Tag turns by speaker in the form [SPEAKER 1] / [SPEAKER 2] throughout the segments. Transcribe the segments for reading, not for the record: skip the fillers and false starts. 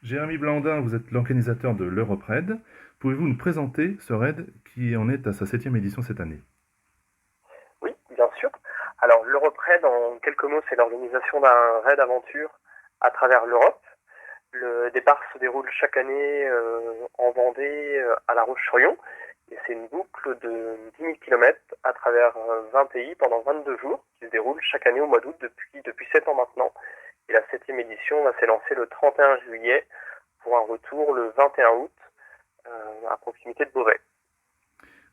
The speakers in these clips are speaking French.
[SPEAKER 1] Jérémy Blandin, vous êtes l'organisateur de l'Europe-Raid. Pouvez-vous nous présenter ce raid qui en est à sa 7e édition cette année?
[SPEAKER 2] Oui, bien sûr. Alors l'Europe Raid, en quelques mots, c'est l'organisation d'un raid aventure à travers l'Europe. Le départ se déroule chaque année en Vendée, à La Roche-sur-Yon. Et c'est une boucle de 10 000 km à travers 20 pays pendant 22 jours qui se déroule chaque année au mois d'août depuis 7 ans maintenant. Et la 7e édition va s'élancer le 31 juillet pour un retour le 21 août à proximité de Beauvais.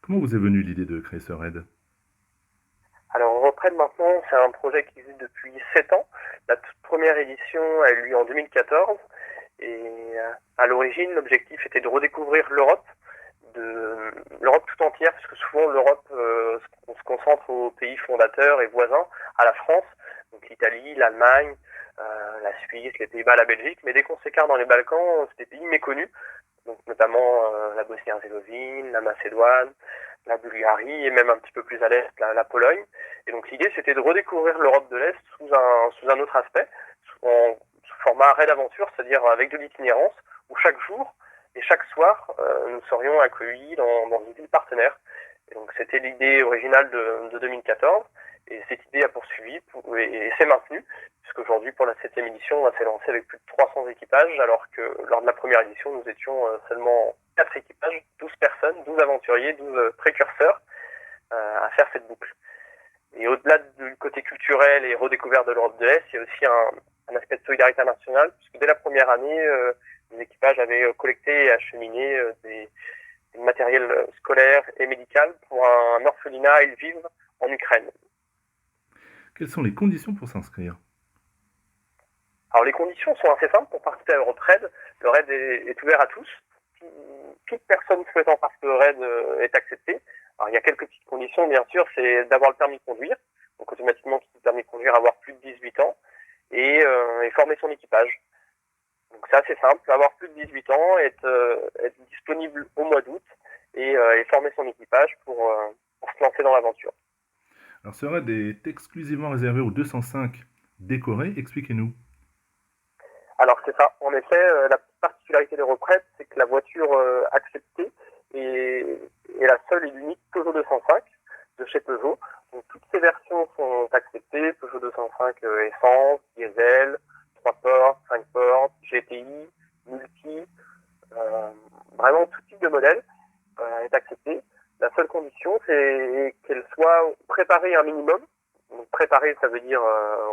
[SPEAKER 1] Comment vous est venue l'idée de créer ce raid?
[SPEAKER 2] Alors Europe Raid maintenant, c'est un projet qui existe depuis 7 ans. La toute première édition a eu lieu en 2014 et à l'origine l'objectif était de redécouvrir l'Europe, de l'Europe tout entière, puisque souvent l'Europe on se concentre aux pays fondateurs et voisins, à la France, donc l'Italie, l'Allemagne, la Suisse, les Pays-Bas, la Belgique, mais dès qu'on s'écarte dans les Balkans, c'est des pays méconnus, donc notamment la Bosnie-Herzégovine, la Macédoine, la Bulgarie et même un petit peu plus à l'est la Pologne. Et donc l'idée c'était de redécouvrir l'Europe de l'Est sous un autre aspect, sous format raid aventure, c'est-à-dire avec de l'itinérance, où chaque jour et chaque soir nous serions accueillis dans une ville partenaire. Et donc c'était l'idée originale de 2014 et cette idée a poursuivi et s'est maintenue puisqu'aujourd'hui pour la 7e édition on va s'élancer avec plus de 300 équipages alors que lors de la première édition nous étions seulement 4 équipages, 12 personnes, 12 aventuriers, 12 précurseurs à faire cette boucle. Et au-delà du côté culturel et redécouvert de l'Europe de l'Est, il y a aussi un aspect de solidarité internationale, puisque dès la première année, les équipages avaient collecté et acheminé du matériel scolaire et médical pour un orphelinat et Lviv en Ukraine.
[SPEAKER 1] Quelles sont les conditions pour s'inscrire?
[SPEAKER 2] Alors les conditions sont assez simples pour participer à Europe Raid. Le raid est ouvert à tous. Toute personne souhaitant participer au raid est acceptée. Alors il y a quelques petites conditions, bien sûr, c'est d'avoir le permis de conduire. Donc automatiquement, qui dit permis de conduire, avoir plus de 18 ans et former son équipage. Donc c'est assez simple, avoir plus de 18 ans, être disponible au mois d'août et former son équipage pour se lancer dans l'aventure.
[SPEAKER 1] Alors ce raid est exclusivement réservé aux 205 décorés. Expliquez-nous.
[SPEAKER 2] Alors c'est ça, en effet, la particularité des retraites, c'est que la voiture acceptée est la seule et l'unique Peugeot 205 de chez Peugeot. Donc toutes ces versions sont acceptées, Peugeot 205 essence, diesel, 3 portes, 5 portes, GTI, multi, vraiment tout type de modèle est accepté. La seule condition, c'est qu'elle soit préparée un minimum. Donc préparée, ça veut dire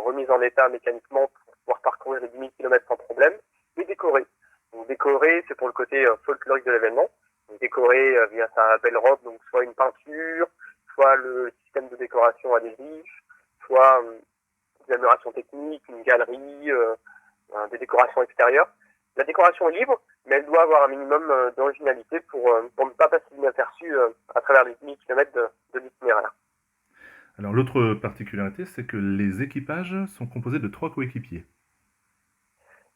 [SPEAKER 2] remise en état mécaniquement pour pouvoir parcourir les 10 000 km sans problème, et décorée. Donc décorée, c'est pour le côté folklorique de l'événement. Donc décorée via sa belle robe, donc soit une peinture, soit le système de décoration adhésif, soit des améliorations techniques, une galerie, des décorations extérieures. La décoration est libre, mais elle doit avoir un minimum d'originalité pour ne pas passer inaperçue à travers les 10 000 km de l'itinéraire.
[SPEAKER 1] Alors l'autre particularité, c'est que les équipages sont composés de 3 coéquipiers.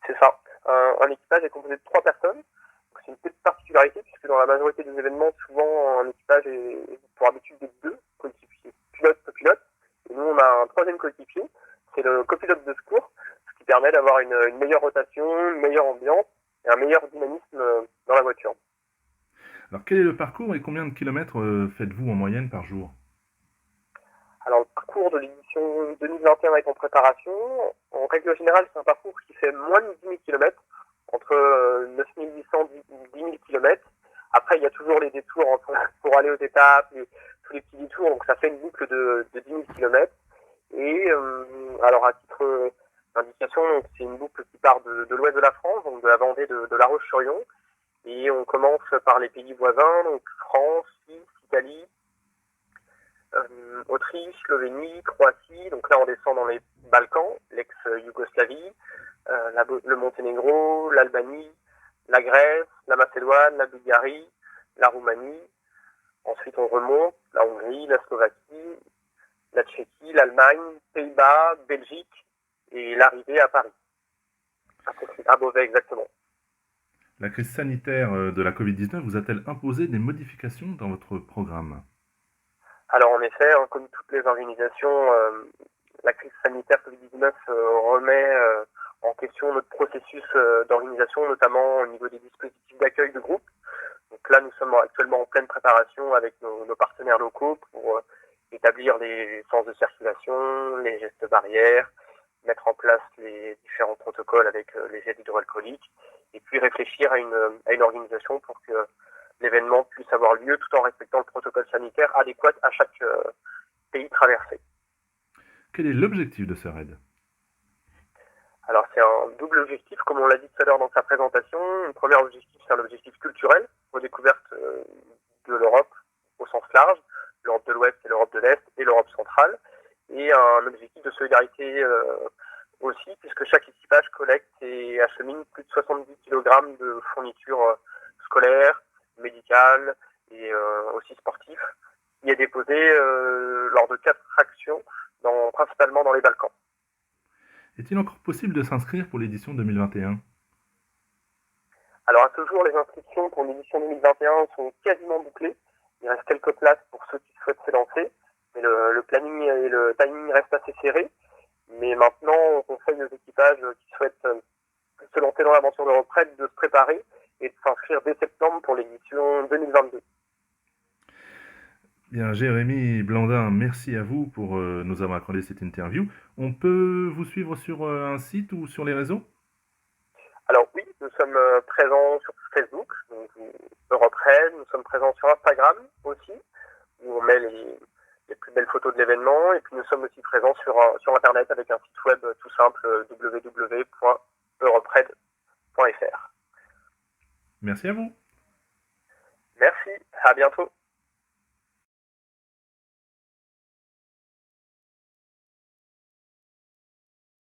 [SPEAKER 2] C'est ça. Un équipage est composé de 3 personnes. C'est une petite particularité puisque dans la majorité des événements, souvent un équipage est pour habitude de 2 coéquipiers, pilote-copilote. Et nous, on a un troisième coéquipier, c'est le copilote de secours, ce qui permet d'avoir une meilleure rotation, une meilleure ambiance et un meilleur dynamisme dans la voiture.
[SPEAKER 1] Alors quel est le parcours et combien de kilomètres faites-vous en moyenne par jour?
[SPEAKER 2] Alors le parcours de l'édition 2021 est en préparation. En règle générale, c'est un parcours qui fait moins de 10 000 km, entre 9 800 et 10 000 km. Après, il y a toujours les détours pour aller aux étapes, tous les petits détours, donc ça fait une boucle de 10 000 km. Et alors à titre d'indication, c'est une boucle qui part de l'ouest de la France, donc de la Vendée de La Roche-sur-Yon. Et on commence par les pays voisins, donc France, Suisse, Italie, Autriche, Slovénie, Croatie. Donc là, on descend dans les Balkans, l'ex-Yougoslavie, le Monténégro, l'Albanie, la Grèce, la Macédoine, la Bulgarie, la Roumanie. Ensuite, on remonte la Hongrie, la Slovaquie, la Tchéquie, l'Allemagne, Pays-Bas, Belgique et l'arrivée à Paris, à Beauvais exactement.
[SPEAKER 1] La crise sanitaire de la Covid-19 vous a-t-elle imposé des modifications dans votre programme?
[SPEAKER 2] Alors en effet, comme toutes les organisations, la crise sanitaire Covid-19 remet en question notre processus d'organisation, notamment au niveau des dispositifs d'accueil de groupe. Donc là, nous sommes actuellement en pleine préparation avec nos partenaires locaux pour établir les sens de circulation, les gestes barrières, mettre en place les différents protocoles avec les gels hydroalcooliques, et puis réfléchir à une organisation pour que l'événement puisse avoir lieu tout en respectant le protocole sanitaire adéquat à chaque pays traversé.
[SPEAKER 1] Quel est l'objectif de ce raid?
[SPEAKER 2] Alors c'est un double objectif, comme on l'a dit tout à l'heure dans sa présentation. Un premier objectif, c'est un objectif culturel, redécouverte de l'Europe au sens large, l'Europe de l'Ouest et l'Europe de l'Est et l'Europe centrale, et un objectif de solidarité aussi, puisque chaque équipage collecte et achemine plus de 70 kg de fournitures scolaires, médicales et aussi sportives, qui est déposé lors de 4 actions, principalement dans les Balkans.
[SPEAKER 1] Est-il encore possible de s'inscrire pour l'édition 2021?
[SPEAKER 2] Alors à ce jour, les inscriptions pour l'édition 2021 sont quasiment bouclées. Il reste quelques places pour ceux qui souhaitent se lancer, mais le planning et le timing restent assez serrés. Mais maintenant, on conseille aux équipages qui souhaitent se lancer dans l'aventure de retraite de se préparer et de s'inscrire dès septembre pour l'édition 2022.
[SPEAKER 1] Bien, Jérémy Blandin, merci à vous pour nous avoir accordé cette interview. On peut vous suivre sur un site ou sur les réseaux?
[SPEAKER 2] Alors oui, nous sommes présents sur Facebook, donc EuropeRaid, nous sommes présents sur Instagram aussi, où on met les plus belles photos de l'événement, et puis nous sommes aussi présents sur Internet avec un site web tout simple, www.europered.fr.
[SPEAKER 1] Merci à vous.
[SPEAKER 2] Merci, à bientôt.